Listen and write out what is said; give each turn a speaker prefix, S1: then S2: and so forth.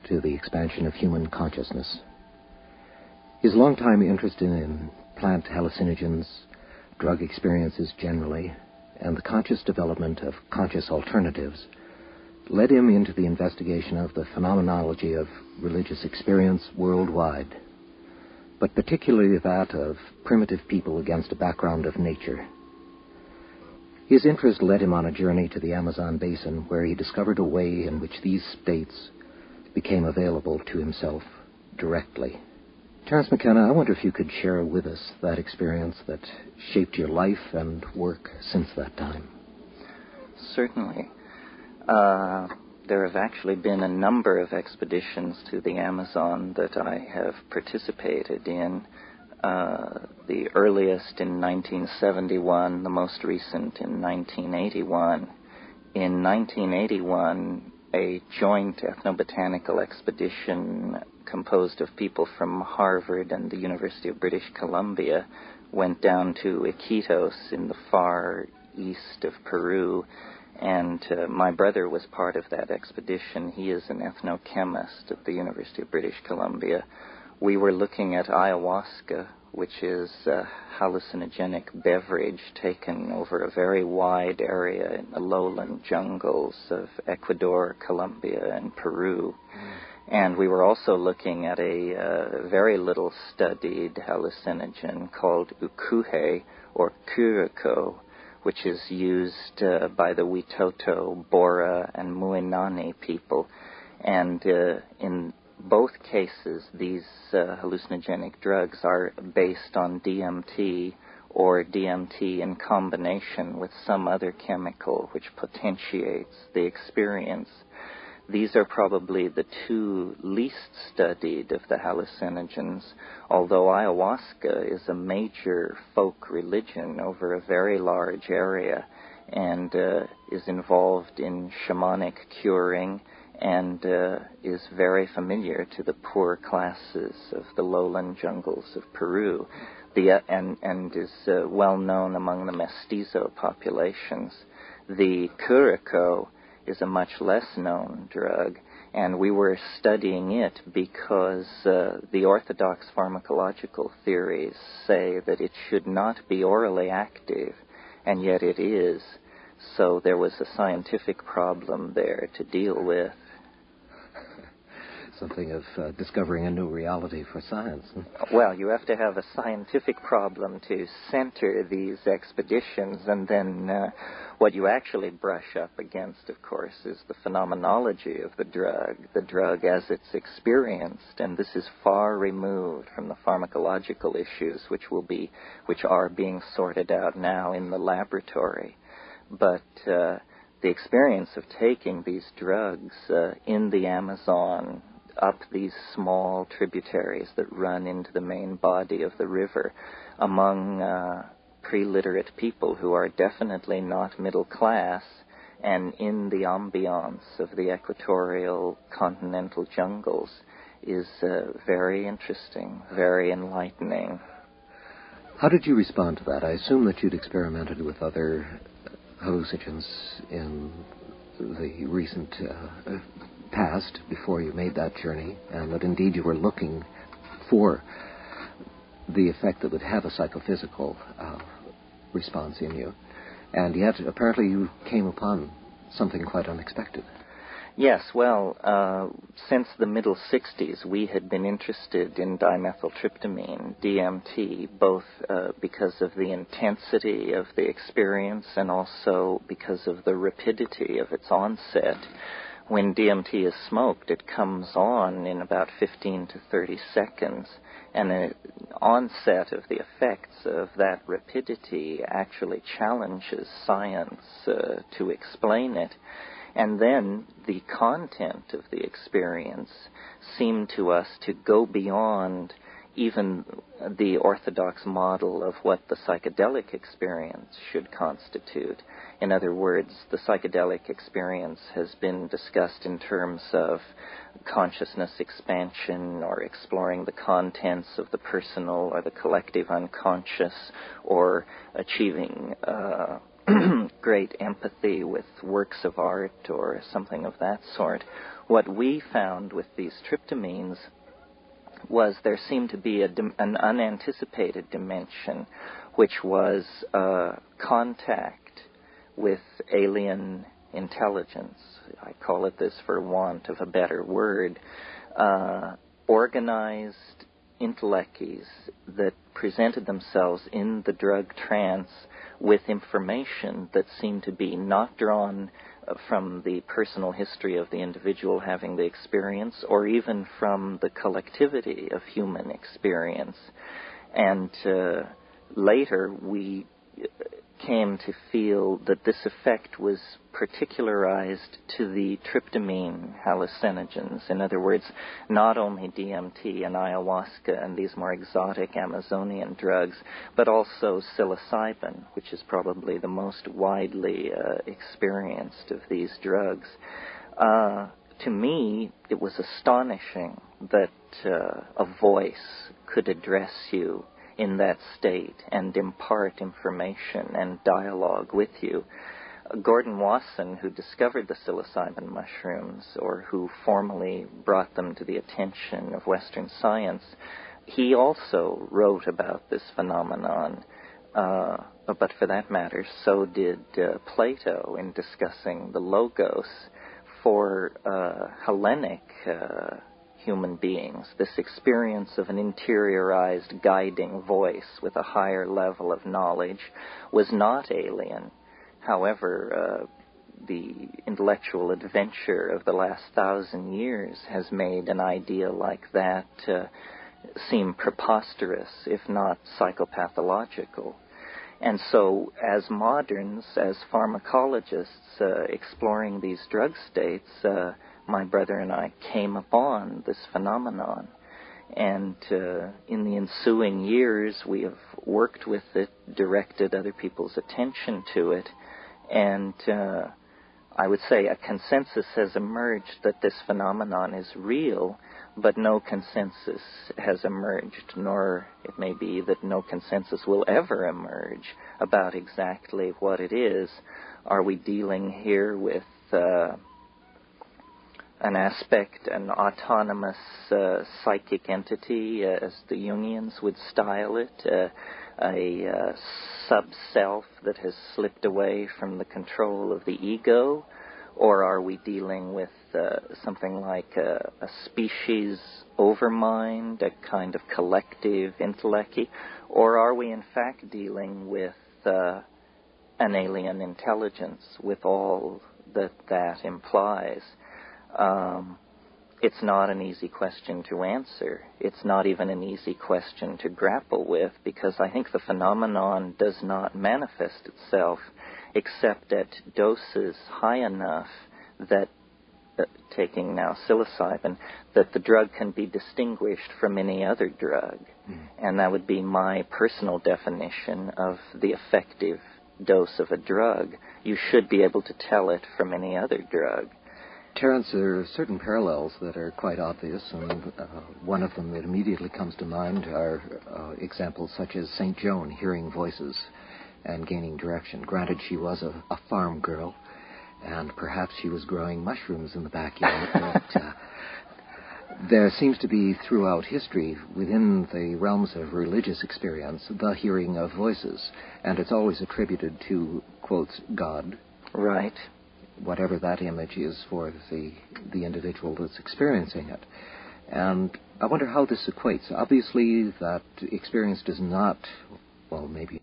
S1: to the expansion of human consciousness. His longtime interest in plant hallucinogens, drug experiences generally, and the conscious development of conscious alternatives led him into the investigation of the phenomenology of religious experience worldwide, but particularly that of primitive people against a background of nature. His interest led him on a journey to the Amazon basin, where he discovered a way in which these states became available to himself directly. Terence McKenna, I wonder if you could share with us that experience that shaped your life and work since that time.
S2: Certainly. There have actually been a number of expeditions to the Amazon that I have participated in. The earliest in 1971, the most recent in 1981. In 1981, a joint ethnobotanical expedition composed of people from Harvard and the University of British Columbia went down to Iquitos in the far east of Peru, and my brother was part of that expedition. He is an ethnochemist at the University of British Columbia. We were looking at ayahuasca, which is a hallucinogenic beverage taken over a very wide area in the lowland jungles of Ecuador, Colombia, and Peru. And we were also looking at a very little studied hallucinogen called ukuhe, or curacao, which is used by the Witoto, Bora, and Muinani people. And in both cases, these hallucinogenic drugs are based on DMT or DMT in combination with some other chemical which potentiates the experience. These are probably the two least studied of the hallucinogens, although ayahuasca is a major folk religion over a very large area and is involved in shamanic curing and is very familiar to the poor classes of the lowland jungles of Peru, and is well known among the mestizo populations. The curacao is a much less known drug, and we were studying it because the orthodox pharmacological theories say that it should not be orally active, and yet it is. So there was a scientific problem there to deal with.
S1: Something of discovering a new reality for science.
S2: Well, you have to have a scientific problem to center these expeditions, and then what you actually brush up against, of course, is the phenomenology of the drug as it's experienced, and this is far removed from the pharmacological issues which are being sorted out now in the laboratory. But the experience of taking these drugs in the Amazon, up these small tributaries that run into the main body of the river, among pre-literate people who are definitely not middle class, and in the ambiance of the equatorial continental jungles, is very interesting, very enlightening.
S1: How did you respond to that? I assume that you'd experimented with other hallucinogens in the recent past before you made that journey, and that indeed you were looking for the effect that would have a psychophysical response in you. And yet, apparently, you came upon something quite unexpected.
S2: Yes, well, since the middle 60s, we had been interested in dimethyltryptamine, DMT, both because of the intensity of the experience and also because of the rapidity of its onset. When DMT is smoked, it comes on in about 15 to 30 seconds, and the onset of the effects of that rapidity actually challenges science to explain it. And then the content of the experience seemed to us to go beyond even the orthodox model of what the psychedelic experience should constitute. In other words, the psychedelic experience has been discussed in terms of consciousness expansion or exploring the contents of the personal or the collective unconscious, or achieving great empathy with works of art or something of that sort. What we found with these tryptamines was there seemed to be an unanticipated dimension, which was contact with alien intelligence. I call it this for want of a better word. Organized intellects that presented themselves in the drug trance with information that seemed to be not drawn from the personal history of the individual having the experience, or even from the collectivity of human experience. And later we came to feel that this effect was particularized to the tryptamine hallucinogens. In other words, not only DMT and ayahuasca and these more exotic Amazonian drugs, but also psilocybin, which is probably the most widely experienced of these drugs. To me, it was astonishing that a voice could address you in that state and impart information and dialogue with you. Gordon Wasson, who discovered the psilocybin mushrooms, or who formally brought them to the attention of Western science, he also wrote about this phenomenon. But for that matter, so did Plato in discussing the logos for Hellenic human beings. This experience of an interiorized guiding voice with a higher level of knowledge was not alien. However, the intellectual adventure of the last 1,000 years has made an idea like that seem preposterous, if not psychopathological. And so, as moderns, as pharmacologists exploring these drug states, my brother and I came upon this phenomenon. And in the ensuing years, we have worked with it, directed other people's attention to it, and I would say a consensus has emerged that this phenomenon is real, but no consensus has emerged, nor it may be that no consensus will ever emerge about exactly what it is. Are we dealing here with an aspect, an autonomous psychic entity, as the Jungians would style it, a sub-self that has slipped away from the control of the ego? Or are we dealing with something like a species overmind, a kind of collective intellect? Or are we in fact dealing with an alien intelligence with all that implies? It's not an easy question to answer. It's not even an easy question to grapple with, because I think the phenomenon does not manifest itself except at doses high enough that, taking now psilocybin, that the drug can be distinguished from any other drug. And that would be my personal definition of the effective dose of a drug. You should be able to tell it from any other drug.
S1: Terence, there are certain parallels that are quite obvious, and one of them that immediately comes to mind are examples such as St. Joan hearing voices and gaining direction. Granted, she was a farm girl, and perhaps she was growing mushrooms in the backyard, but there seems to be throughout history, within the realms of religious experience, the hearing of voices, and it's always attributed to, quotes, God.
S2: Right.
S1: Whatever that image is for the individual that's experiencing it. And I wonder how this equates. Obviously, that experience does not, well, maybe